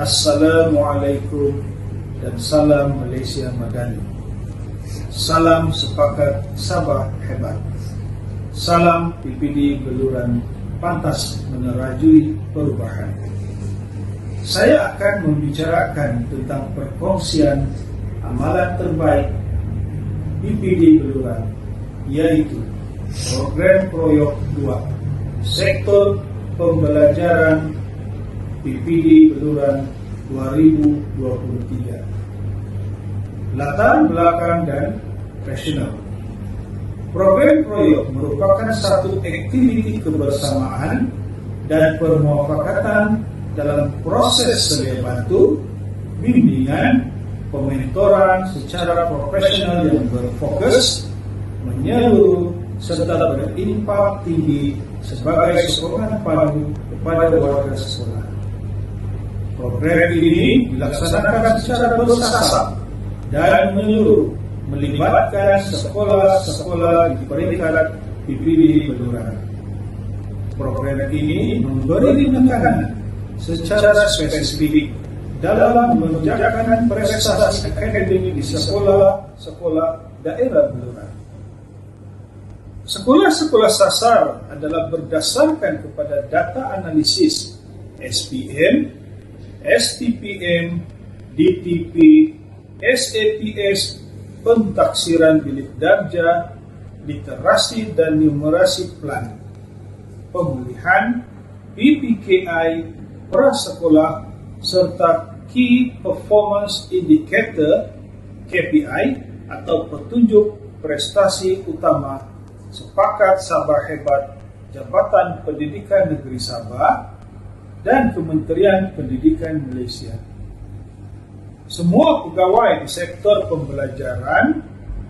Assalamualaikum dan salam Malaysia Madani. Salam sepakat Sabah hebat. Salam PPD Beluran pantas menerajui perubahan. Saya akan membicarakan tentang perkongsian amalan terbaik PPD Beluran, yaitu Program Proyok 2 Sektor Pembelajaran PPD Beluran 2023. Latar belakang dan rasional. Program Proyok merupakan satu aktiviti kebersamaan dan permufakatan dalam proses sedia bantu, bimbingan, pementoran secara profesional yang berfokus, menyeluruh, serta berimpak tinggi sebagai sokongan padu kepada warga sekolah. Program ini dilaksanakan secara bersasar dan menyeluruh, melibatkan sekolah-sekolah di peringkat PPD Beluran. Program ini memberi penekanan secara spesifik dalam menjaga prestasi akademik di sekolah-sekolah daerah Beluran. Sekolah-sekolah sasar adalah berdasarkan kepada data analisis SPM, STPM, DTP, SAPS, pentaksiran bilik darjah, literasi dan numerasi plan, pemulihan, PPKI, prasekolah, serta Key Performance Indicator, KPI, atau petunjuk prestasi utama Sepakat Sabah Hebat Jabatan Pendidikan Negeri Sabah dan Kementerian Pendidikan Malaysia. Semua pegawai di sektor pembelajaran,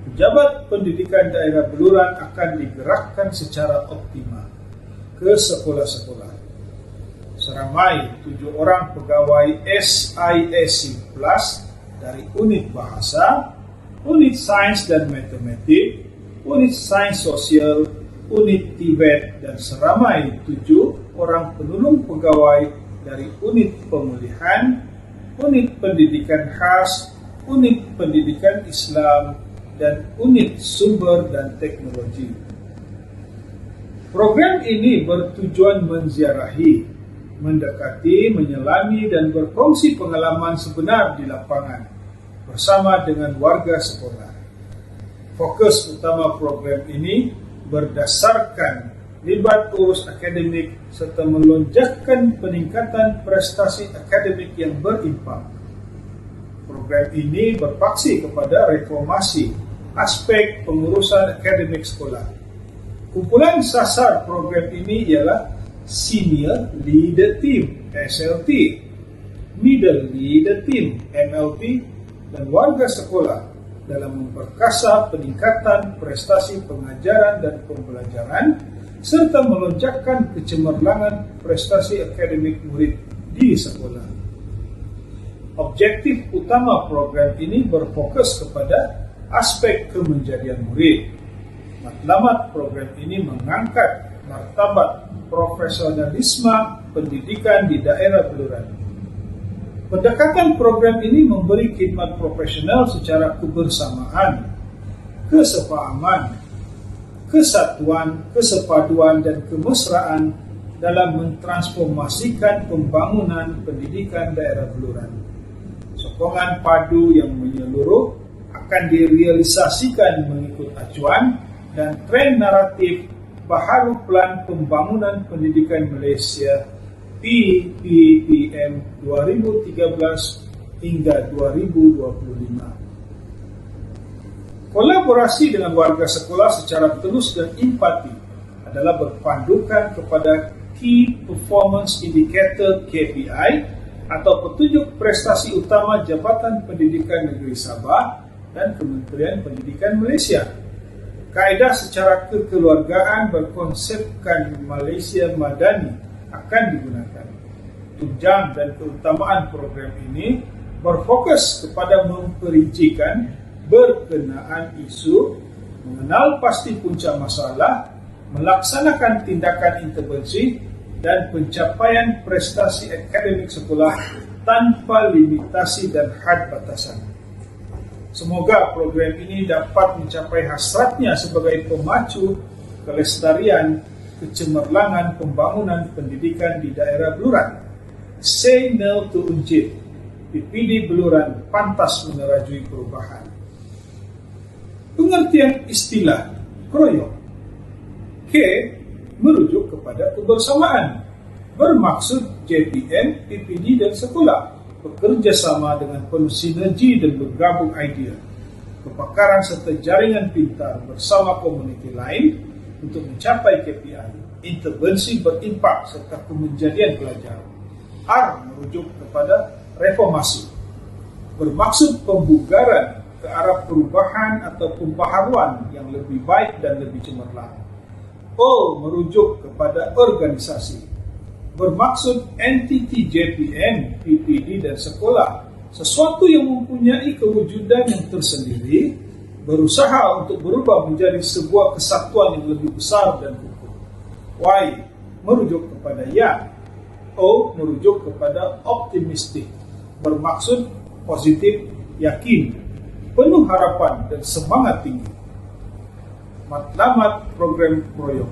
pejabat pendidikan daerah Beluran akan digerakkan secara optimal ke sekolah-sekolah. Seramai 7 orang pegawai SISC Plus dari unit bahasa, unit sains dan matematik, unit sains sosial, unit Tibet, dan seramai 7 orang penolong pegawai dari unit pemulihan, unit pendidikan khas, unit pendidikan Islam, dan unit sumber dan teknologi. Program ini bertujuan menziarahi, mendekati, menyelami, dan berkongsi pengalaman sebenar di lapangan bersama dengan warga sekolah. Fokus utama program ini berdasarkan libat urus akademik serta melonjakkan peningkatan prestasi akademik yang berimpak. Program ini berpaksi kepada reformasi aspek pengurusan akademik sekolah. Kumpulan sasar program ini ialah Senior Leader Team (SLT), Middle Leader Team (MLT), dan warga sekolah dalam memperkasa peningkatan prestasi pengajaran dan pembelajaran serta melonjakkan kecemerlangan prestasi akademik murid di sekolah. Objektif utama program ini berfokus kepada aspek kemenjadian murid. Matlamat program ini mengangkat martabat profesionalisme pendidikan di daerah Beluran. Pendekatan program ini memberi khidmat profesional secara kebersamaan, kesepahaman, kesatuan, kesepaduan, dan kemesraan dalam mentransformasikan pembangunan pendidikan daerah Beluran. Sokongan padu yang menyeluruh akan direalisasikan mengikut acuan dan tren naratif Baharu Plan Pembangunan Pendidikan Malaysia PPPM 2013 hingga 2025. Kolaborasi dengan warga sekolah secara tulus dan empati adalah berpandukan kepada Key Performance Indicator KPI atau petunjuk prestasi utama Jabatan Pendidikan Negeri Sabah dan Kementerian Pendidikan Malaysia. Kaedah secara kekeluargaan berkonsepkan Malaysia Madani akan digunakan. Tunjang dan keutamaan program ini berfokus kepada memperincikan berkenaan isu, mengenal pasti punca masalah, melaksanakan tindakan intervensi, dan pencapaian prestasi akademik sekolah tanpa limitasi dan had batasan. Semoga program ini dapat mencapai hasratnya sebagai pemacu kelestarian, kecemerlangan pembangunan pendidikan di daerah Beluran. Say no to Unjid. PPD Beluran pantas menerajui perubahan. Pengertian istilah kroyok. K merujuk kepada kebersamaan. Bermaksud JPN, PPD dan sekolah bekerja sama dengan penuh sinergi dan bergabung idea, kepakaran serta jaringan pintar bersama komuniti lain untuk mencapai KPI, intervensi berimpak serta kemenjadian pelajar. R merujuk kepada reformasi, bermaksud pembugaran ke arah perubahan atau pembaharuan yang lebih baik dan lebih cemerlang. O merujuk kepada organisasi, bermaksud entiti JPN, PPD dan sekolah, sesuatu yang mempunyai kewujudan yang tersendiri, berusaha untuk berubah menjadi sebuah kesatuan yang lebih besar dan kukuh. Y merujuk kepada ya. O merujuk kepada optimistik, bermaksud positif, yakin, penuh harapan dan semangat tinggi. Matlamat program Proyok: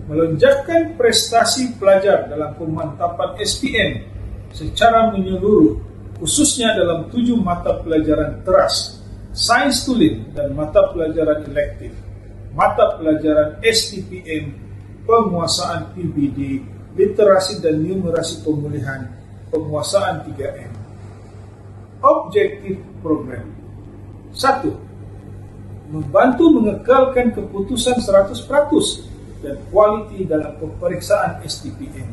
melonjakkan prestasi pelajar dalam pemantapan SPM secara menyeluruh, khususnya dalam 7 mata pelajaran teras, sains tulis dan mata pelajaran elektif, mata pelajaran STPM, penguasaan PBD, literasi dan numerasi pemulihan, penguasaan 3M. Objektif program: 1. Membantu mengekalkan keputusan 100% dan kualiti dalam pemeriksaan STPM.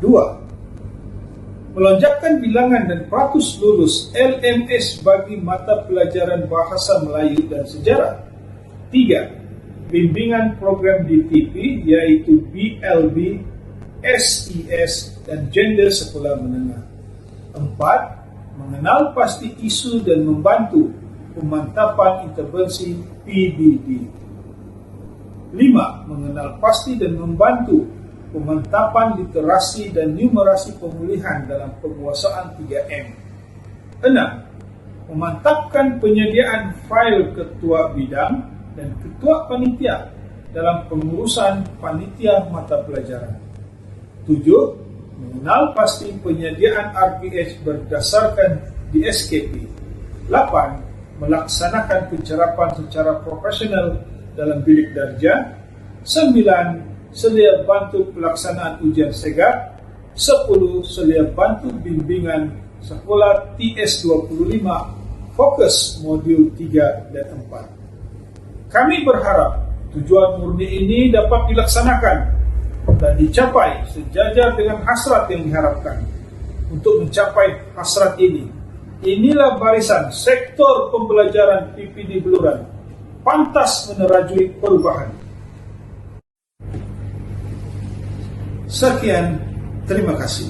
2. Melonjakkan bilangan dan peratus lulus LMS bagi mata pelajaran bahasa Melayu dan sejarah. 3. Bimbingan program DTP yaitu BLB, SES dan gender sekolah menengah. 4. Mengenal pasti isu dan membantu pemantapan intervensi PBD. 5. Mengenal pasti dan membantu pemantapan literasi dan numerasi pemulihan dalam penguasaan 3M. 6. Memantapkan penyediaan fail ketua bidang dan ketua panitia dalam pengurusan panitia mata pelajaran. 7. Mengenal pasti penyediaan RPH berdasarkan DSKP. 8. Melaksanakan pencerapan secara profesional dalam bilik darjah. 9. Selia bantu pelaksanaan ujian segat. 10. Selia bantu bimbingan sekolah TS25 fokus modul 3 dan 4. Kami berharap tujuan murni ini dapat dilaksanakan dan dicapai sejajar dengan hasrat yang diharapkan. Untuk mencapai hasrat ini, inilah barisan sektor pembelajaran PPD Beluran pantas menerajui perubahan. Sekian, terima kasih.